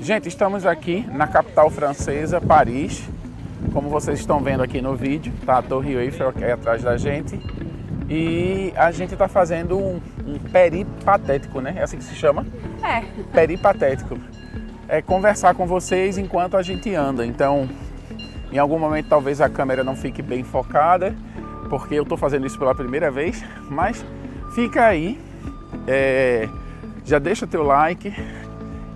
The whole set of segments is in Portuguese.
Gente, estamos aqui na capital francesa, Paris. Como vocês estão vendo aqui no vídeo, tá a Torre Eiffel aqui atrás da gente. E a gente está fazendo um peripatético, né? É assim que se chama? É. Peripatético. É conversar com vocês enquanto a gente anda. Então, em algum momento talvez a câmera não fique bem focada, porque eu estou fazendo isso pela primeira vez, mas fica aí, já deixa teu like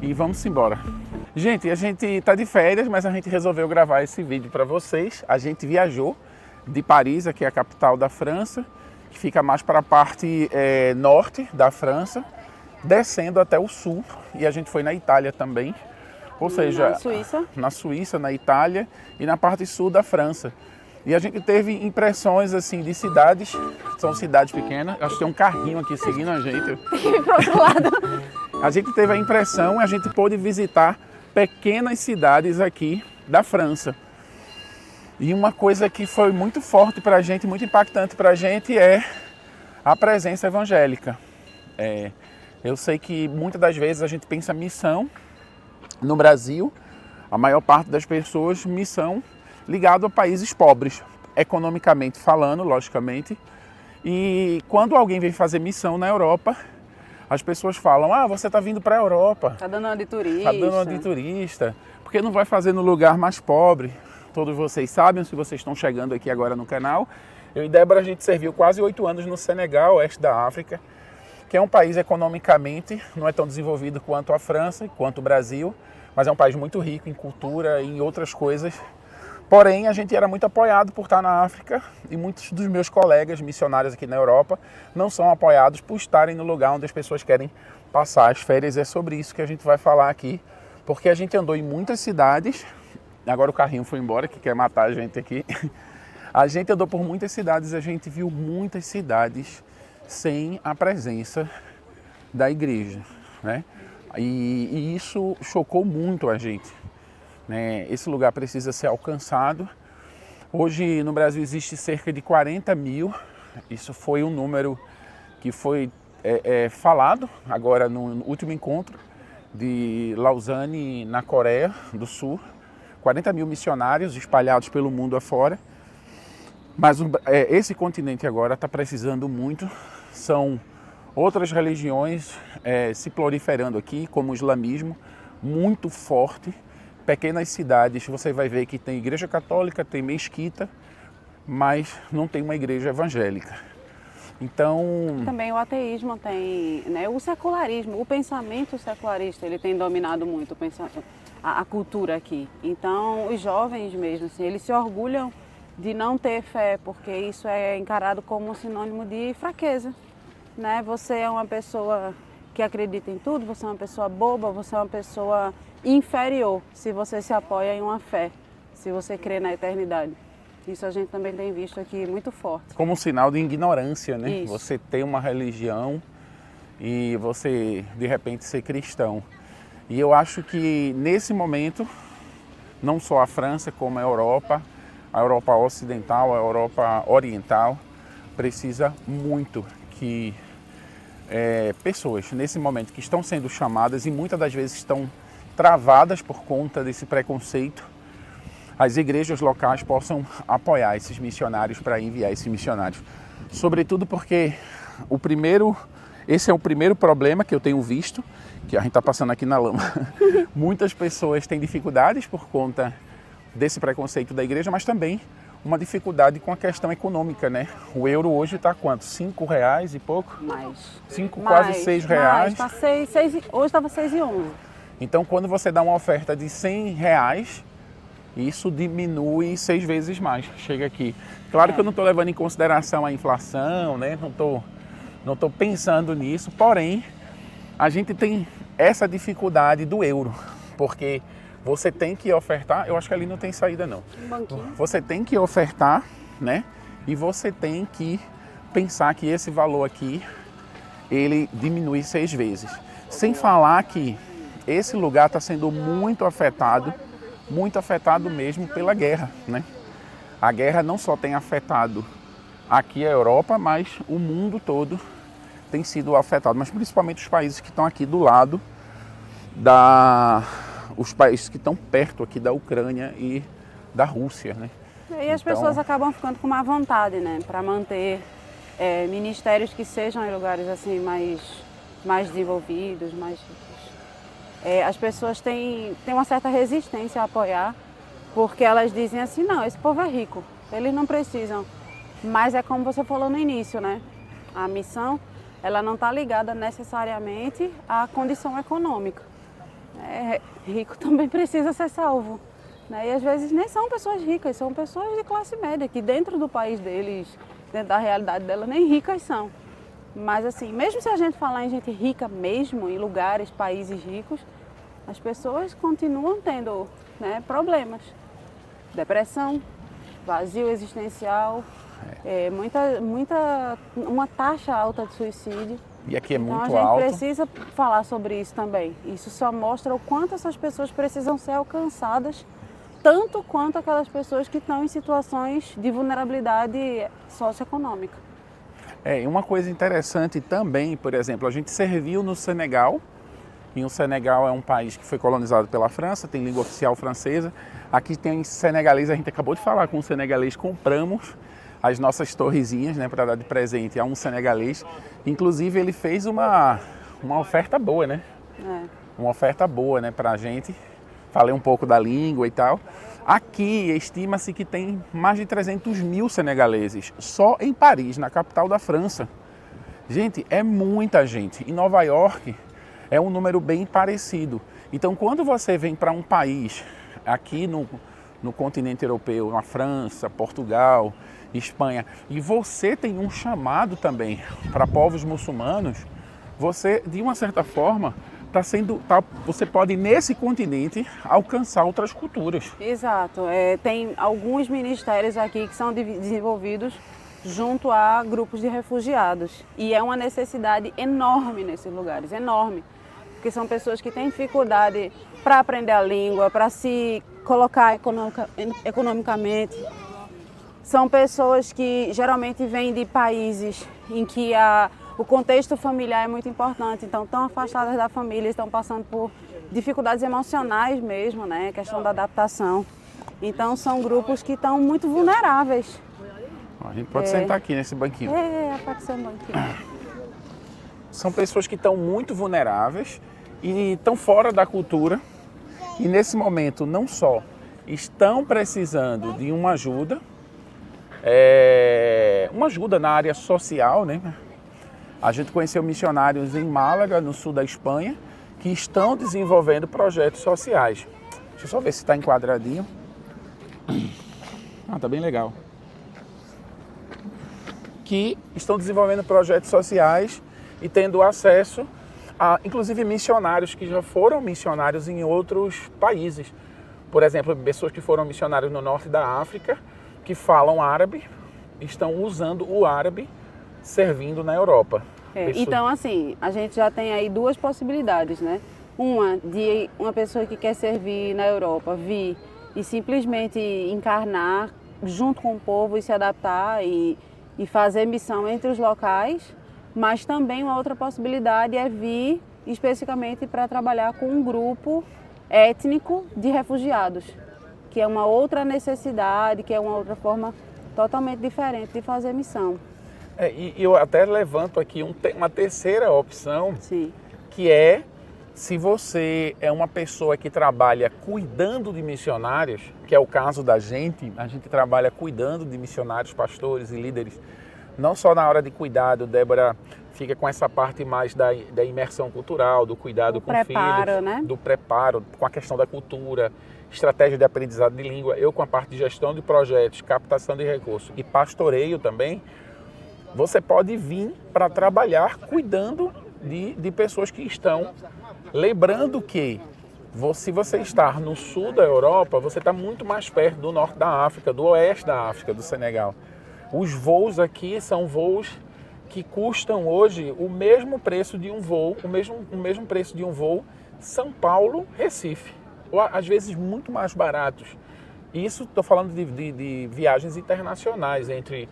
e vamos embora. Gente, a gente está de férias, mas a gente resolveu gravar esse vídeo para vocês. A gente viajou de Paris, aqui é a capital da França, que fica mais para a parte norte da França, descendo até o sul, e a gente foi na Itália também, ou seja, na Suíça, na Itália e na parte sul da França. E a gente teve impressões assim de cidades, são cidades pequenas, acho que tem um carrinho aqui seguindo a gente. Pro outro lado. A gente teve a impressão, a gente pôde visitar pequenas cidades aqui da França. E uma coisa que foi muito forte para a gente, muito impactante para a gente é a presença evangélica. Eu sei que muitas das vezes a gente pensa missão no Brasil, a maior parte das pessoas, missão ligado a países pobres, economicamente falando, logicamente. E quando alguém vem fazer missão na Europa, as pessoas falam, você está vindo para a Europa. Tá dando uma de turista. Tá dando uma de turista. Porque não vai fazer no lugar mais pobre. Todos vocês sabem, se vocês estão chegando aqui agora no canal. Eu e Débora, a gente serviu quase 8 anos no Senegal, oeste da África, que é um país economicamente não é tão desenvolvido quanto a França, quanto o Brasil, mas é um país muito rico em cultura e em outras coisas. Porém, a gente era muito apoiado por estar na África e muitos dos meus colegas missionários aqui na Europa não são apoiados por estarem no lugar onde as pessoas querem passar as férias. É sobre isso que a gente vai falar aqui, porque a gente andou em muitas cidades, agora o carrinho foi embora, que quer matar a gente aqui. A gente andou por muitas cidades, a gente viu muitas cidades sem a presença da igreja, né? E isso chocou muito a gente. Esse lugar precisa ser alcançado. Hoje no Brasil existe cerca de 40 mil, isso foi um número que foi falado agora no último encontro de Lausanne, na Coreia do Sul, 40 mil missionários espalhados pelo mundo afora, mas esse continente agora está precisando muito, são outras religiões se proliferando aqui, como o islamismo, muito forte. Pequenas cidades, você vai ver que tem igreja católica, tem mesquita, mas não tem uma igreja evangélica. Então... Também o ateísmo tem, né? O secularismo, o pensamento secularista, ele tem dominado muito a cultura aqui. Então, os jovens mesmo, assim, eles se orgulham de não ter fé, porque isso é encarado como um sinônimo de fraqueza, né? Você é uma pessoa que acredita em tudo, você é uma pessoa boba, você é uma pessoa inferior se você se apoia em uma fé, se você crê na eternidade. Isso a gente também tem visto aqui muito forte. Como um sinal de ignorância, né? Isso. Você tem uma religião e você, de repente, ser cristão. E eu acho que, nesse momento, não só a França, como a Europa Ocidental, a Europa Oriental, precisa muito que pessoas, nesse momento, que estão sendo chamadas e muitas das vezes estão travadas por conta desse preconceito, as igrejas locais possam apoiar esses missionários para enviar esses missionários. Sobretudo porque esse é o primeiro problema que eu tenho visto, que a gente está passando aqui na lama. Muitas pessoas têm dificuldades por conta desse preconceito da igreja, mas também uma dificuldade com a questão econômica, né? O euro hoje está quanto? R$5 e pouco? Mais. Quase R$6. Tá hoje estava 6,11. Então, quando você dá uma oferta de R$100, isso diminui 6 vezes mais. Chega aqui. Claro que eu não estou levando em consideração a inflação, né? Não estou pensando nisso, porém, a gente tem essa dificuldade do euro, porque você tem que ofertar, eu acho que ali não tem saída não. Um banquinho. Você tem que ofertar, né? E você tem que pensar que esse valor aqui, ele diminui 6 vezes. Sem falar que esse lugar está sendo muito afetado mesmo pela guerra, né? A guerra não só tem afetado aqui a Europa, mas o mundo todo tem sido afetado, mas principalmente os países que estão aqui do lado os países que estão perto aqui da Ucrânia e da Rússia, né? E as pessoas acabam ficando com má vontade, né? Para manter ministérios que sejam em lugares assim mais desenvolvidos, mais ricos. As pessoas têm uma certa resistência a apoiar, porque elas dizem assim, não, esse povo é rico, eles não precisam. Mas é como você falou no início, né? A missão, ela não está ligada necessariamente à condição econômica. Rico também precisa ser salvo. Né? E às vezes nem são pessoas ricas, são pessoas de classe média, que dentro do país deles, dentro da realidade delas, nem ricas são. Mas assim, mesmo se a gente falar em gente rica mesmo, em lugares, países ricos, as pessoas continuam tendo, né, problemas. Depressão, vazio existencial, uma taxa alta de suicídio. E aqui é muito alto. Então a gente precisa falar sobre isso também. Isso só mostra o quanto essas pessoas precisam ser alcançadas, tanto quanto aquelas pessoas que estão em situações de vulnerabilidade socioeconômica. E uma coisa interessante também, por exemplo, a gente serviu no Senegal, e o Senegal é um país que foi colonizado pela França, tem língua oficial francesa. Aqui tem senegalês, a gente acabou de falar com um senegalês, compramos as nossas torrezinhas, né, para dar de presente a um senegalês. Inclusive ele fez uma oferta boa, né? Uma oferta boa, né, para a gente. Falei um pouco da língua e tal. Aqui estima-se que tem mais de 300 mil senegaleses, só em Paris, na capital da França. Gente, é muita gente. Em Nova York é um número bem parecido. Então, quando você vem para um país, aqui no continente europeu, na França, Portugal, Espanha, e você tem um chamado também para povos muçulmanos, você, de uma certa forma, você pode, nesse continente, alcançar outras culturas. Exato. Tem alguns ministérios aqui que são desenvolvidos junto a grupos de refugiados. E é uma necessidade enorme nesses lugares, enorme. Porque são pessoas que têm dificuldade para aprender a língua, para se colocar economicamente. São pessoas que geralmente vêm de países em que o contexto familiar é muito importante, então estão afastadas da família, estão passando por dificuldades emocionais mesmo, né? Questão da adaptação. Então são grupos que estão muito vulneráveis. A gente pode sentar aqui nesse banquinho. Pode ser um banquinho. São pessoas que estão muito vulneráveis e estão fora da cultura. E nesse momento não só estão precisando de uma ajuda na área social, né? A gente conheceu missionários em Málaga, no sul da Espanha, que estão desenvolvendo projetos sociais. Deixa eu só ver se está enquadradinho. Tá bem legal. Que estão desenvolvendo projetos sociais e tendo acesso a, inclusive, missionários que já foram missionários em outros países. Por exemplo, pessoas que foram missionários no norte da África, que falam árabe, estão usando o árabe servindo na Europa. Então, assim, a gente já tem aí duas possibilidades, né? Uma de uma pessoa que quer servir na Europa vir e simplesmente encarnar junto com o povo e se adaptar e fazer missão entre os locais, mas também uma outra possibilidade é vir especificamente para trabalhar com um grupo étnico de refugiados, que é uma outra necessidade, que é uma outra forma totalmente diferente de fazer missão. E eu até levanto aqui uma terceira opção, Sim. Que é, se você é uma pessoa que trabalha cuidando de missionários, que é o caso da gente, a gente trabalha cuidando de missionários, pastores e líderes, não só na hora de cuidado, Débora fica com essa parte mais da imersão cultural, do cuidado com filhos, né? Do preparo, com a questão da cultura, estratégia de aprendizado de língua, eu com a parte de gestão de projetos, captação de recursos e pastoreio também. Você pode vir para trabalhar cuidando de pessoas que estão. Lembrando que, se você estar no sul da Europa, você está muito mais perto do norte da África, do oeste da África, do Senegal. Os voos aqui são voos que custam hoje o mesmo preço de um voo, o mesmo preço de um voo São Paulo-Recife, ou às vezes muito mais baratos. Isso estou falando de viagens internacionais entre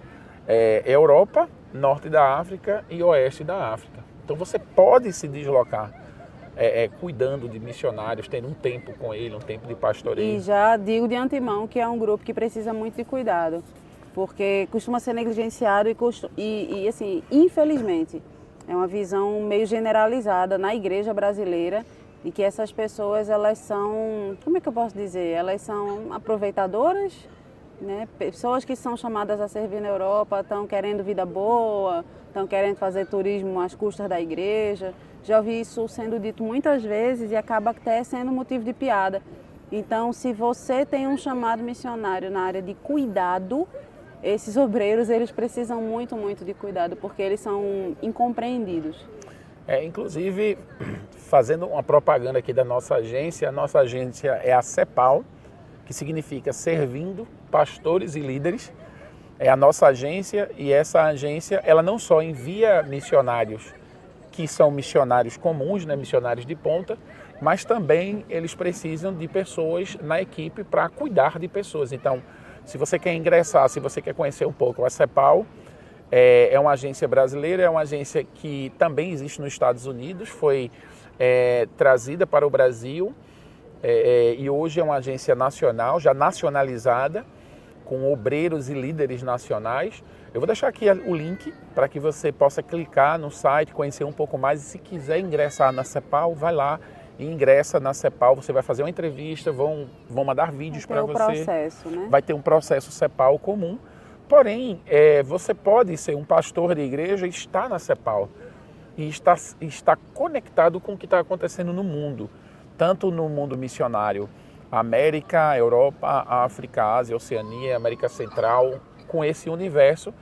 Europa, norte da África e oeste da África. Então você pode se deslocar cuidando de missionários, tendo um tempo com ele, um tempo de pastoreio? E já digo de antemão que é um grupo que precisa muito de cuidado, porque costuma ser negligenciado e assim, infelizmente, é uma visão meio generalizada na igreja brasileira de que essas pessoas, elas são, como é que eu posso dizer? Elas são aproveitadoras, né? Pessoas que são chamadas a servir na Europa, estão querendo vida boa, estão querendo fazer turismo às custas da igreja. Já ouvi isso sendo dito muitas vezes e acaba até sendo motivo de piada. Então, se você tem um chamado missionário na área de cuidado, esses obreiros, eles precisam muito, muito de cuidado, porque eles são incompreendidos. Inclusive, fazendo uma propaganda aqui da nossa agência, a nossa agência é a CEPAL, que significa Servindo Pastores e Líderes. É a nossa agência, e essa agência, ela não só envia missionários que são missionários comuns, né, missionários de ponta, mas também eles precisam de pessoas na equipe para cuidar de pessoas. Então, se você quer ingressar, se você quer conhecer um pouco a CEPAL, é uma agência brasileira, é uma agência que também existe nos Estados Unidos, foi trazida para o Brasil e hoje é uma agência nacional, já nacionalizada, com obreiros e líderes nacionais. Eu vou deixar aqui o link para que você possa clicar no site, conhecer um pouco mais, e se quiser ingressar na CEPAL, vai lá e ingressa na CEPAL. Você vai fazer uma entrevista, vão mandar vídeos para você. Processo, né? Vai ter um processo CEPAL comum. Porém, você pode ser um pastor de igreja e estar na CEPAL e está conectado com o que está acontecendo no mundo, tanto no mundo missionário, América, Europa, África, Ásia, Oceania, América Central, com esse universo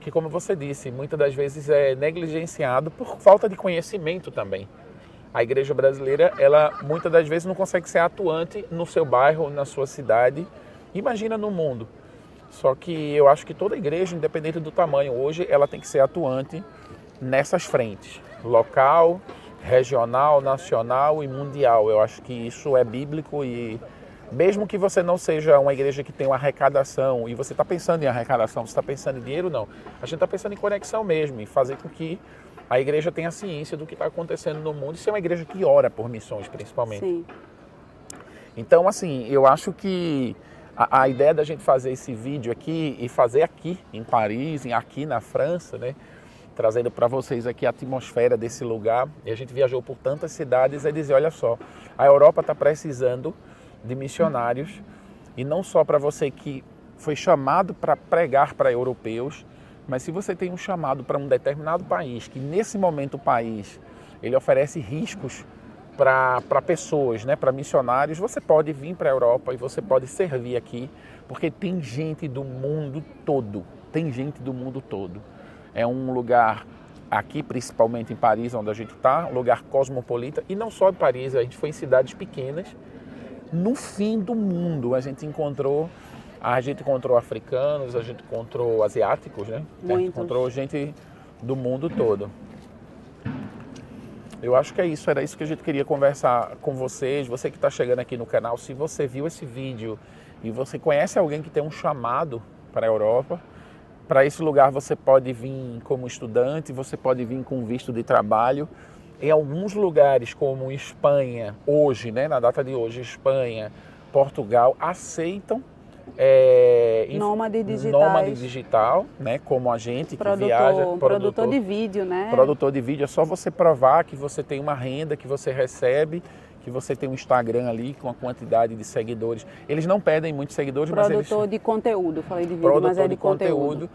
que, como você disse, muitas das vezes é negligenciado por falta de conhecimento também. A igreja brasileira, ela muitas das vezes não consegue ser atuante no seu bairro, na sua cidade, imagina no mundo. Só que eu acho que toda igreja, independente do tamanho hoje, ela tem que ser atuante nessas frentes, local, regional, nacional e mundial. Eu acho que isso é bíblico, e mesmo que você não seja uma igreja que tem uma arrecadação, e você está pensando em arrecadação, você está pensando em dinheiro, não. A gente está pensando em conexão mesmo, em fazer com que a igreja tenha ciência do que está acontecendo no mundo, e ser uma igreja que ora por missões, principalmente. Sim. Então, assim, eu acho que a ideia da gente fazer esse vídeo aqui e fazer aqui em Paris, aqui na França, né? Trazendo para vocês aqui a atmosfera desse lugar. E a gente viajou por tantas cidades e dizer, olha só, a Europa está precisando de missionários, e não só para você que foi chamado para pregar para europeus, mas se você tem um chamado para um determinado país, que nesse momento o país ele oferece riscos para pessoas, né, para missionários, você pode vir para a Europa e você pode servir aqui, porque tem gente do mundo todo, É um lugar, aqui principalmente em Paris, onde a gente está, um lugar cosmopolita, e não só em Paris, a gente foi em cidades pequenas. No fim do mundo a gente encontrou africanos, a gente encontrou asiáticos, né? A gente encontrou gente do mundo todo. Eu acho que é isso, era isso que a gente queria conversar com vocês. Você que está chegando aqui no canal, se você viu esse vídeo e você conhece alguém que tem um chamado para a Europa, para esse lugar você pode vir como estudante, você pode vir com visto de trabalho. Em alguns lugares, como Espanha, hoje, né, na data de hoje, Espanha, Portugal, aceitam nômade digital, né, como a gente que viaja. Produtor de vídeo, né? Produtor de vídeo, é só você provar que você tem uma renda, que você recebe, que você tem um Instagram ali com a quantidade de seguidores. Eles não pedem muitos seguidores, mas eles... Produtor de conteúdo, falei de vídeo, mas é de conteúdo.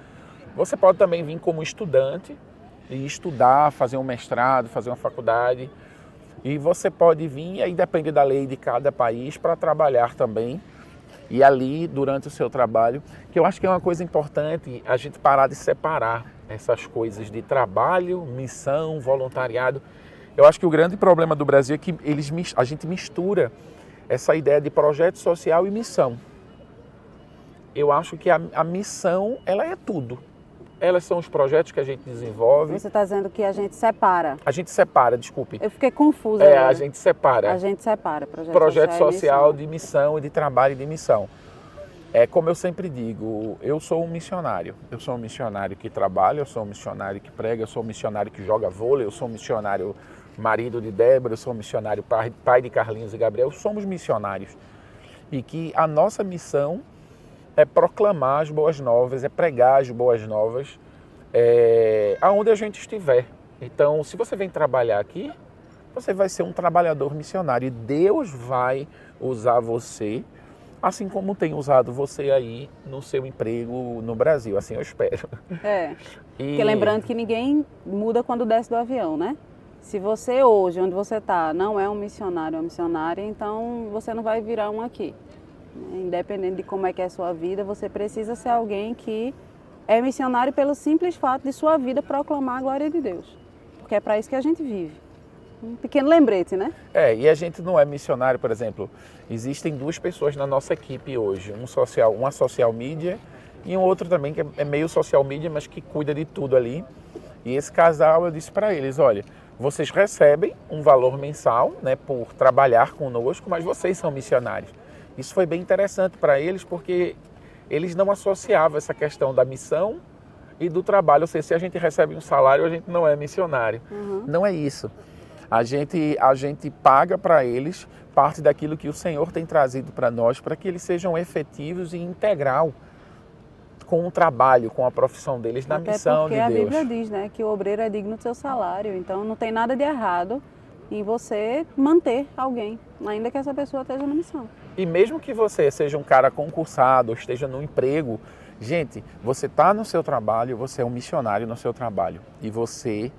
Você pode também vir como estudante e estudar, fazer um mestrado, fazer uma faculdade. E você pode vir, aí depende da lei de cada país, para trabalhar também. E ali, durante o seu trabalho, que eu acho que é uma coisa importante, a gente parar de separar essas coisas de trabalho, missão, voluntariado. Eu acho que o grande problema do Brasil é que a gente mistura essa ideia de projeto social e missão. Eu acho que a missão, ela é tudo. Elas são os projetos que a gente desenvolve. Você está dizendo que a gente separa. A gente separa, desculpe. Eu fiquei confusa. A gente separa. A gente separa projeto social de missão e de trabalho e de missão. É como eu sempre digo, eu sou um missionário. Eu sou um missionário que trabalha, eu sou um missionário que prega, eu sou um missionário que joga vôlei, eu sou um missionário marido de Débora, eu sou missionário, pai de Carlinhos e Gabriel, somos missionários. E que a nossa missão é proclamar as boas novas, é pregar as boas novas aonde a gente estiver. Então, se você vem trabalhar aqui, você vai ser um trabalhador missionário e Deus vai usar você, assim como tem usado você aí no seu emprego no Brasil, assim eu espero. Porque lembrando que ninguém muda quando desce do avião, né? Se você hoje, onde você está, não é um missionário ou uma missionária, então você não vai virar um aqui. Independente de como é que é a sua vida, você precisa ser alguém que é missionário pelo simples fato de sua vida proclamar a glória de Deus. Porque é para isso que a gente vive. Um pequeno lembrete, né? E a gente não é missionário, por exemplo, existem duas pessoas na nossa equipe hoje, uma social media e um outro também que é meio social media, mas que cuida de tudo ali. E esse casal, eu disse para eles, olha, vocês recebem um valor mensal, né, por trabalhar conosco, mas vocês são missionários. Isso foi bem interessante para eles, porque eles não associavam essa questão da missão e do trabalho. Ou seja, se a gente recebe um salário, a gente não é missionário. Não é isso. A gente paga para eles parte daquilo que o Senhor tem trazido para nós, para que eles sejam efetivos e integral com o trabalho, com a profissão deles na missão de Deus. Porque a Bíblia diz, né, que o obreiro é digno do seu salário. Então não tem nada de errado em você manter alguém, ainda que essa pessoa esteja na missão. E mesmo que você seja um cara concursado, ou esteja no emprego, gente, você está no seu trabalho, você é um missionário no seu trabalho. E você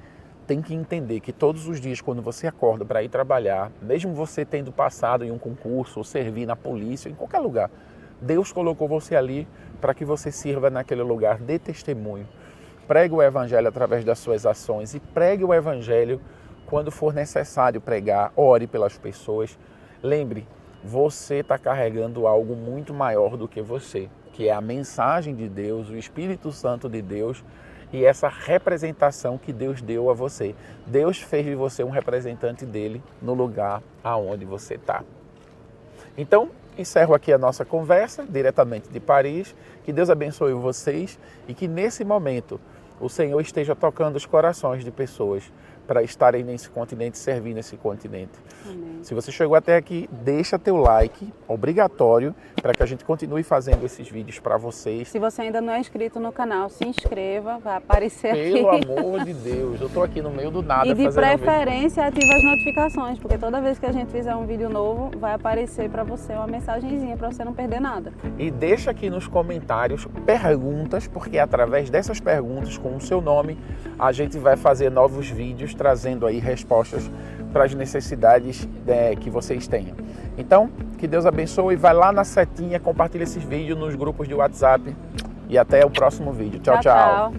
tem que entender que todos os dias, quando você acorda para ir trabalhar, mesmo você tendo passado em um concurso, ou servir na polícia, em qualquer lugar, Deus colocou você ali para que você sirva naquele lugar, dê testemunho. Pregue o evangelho através das suas ações e pregue o evangelho quando for necessário pregar, ore pelas pessoas. Lembre, você está carregando algo muito maior do que você, que é a mensagem de Deus, o Espírito Santo de Deus e essa representação que Deus deu a você. Deus fez de você um representante dele no lugar aonde você está. Então, encerro aqui a nossa conversa, diretamente de Paris. Que Deus abençoe vocês e que nesse momento o Senhor esteja tocando os corações de pessoas para estarem nesse continente, servir nesse continente. Amém. Se você chegou até aqui, deixa teu like, obrigatório, para que a gente continue fazendo esses vídeos para vocês. Se você ainda não é inscrito no canal, se inscreva, vai aparecer Pelo aqui. amor de Deus, eu estou aqui no meio do nada E de fazendo preferência, ative as notificações, porque toda vez que a gente fizer um vídeo novo, vai aparecer para você uma mensagenzinha para você não perder nada. E deixa aqui nos comentários perguntas, porque através dessas perguntas, com o seu nome, a gente vai fazer novos vídeos trazendo aí respostas para as necessidades que vocês tenham. Então, que Deus abençoe, vai lá na setinha, compartilha esses vídeos nos grupos de WhatsApp e até o próximo vídeo. Tchau, tchau.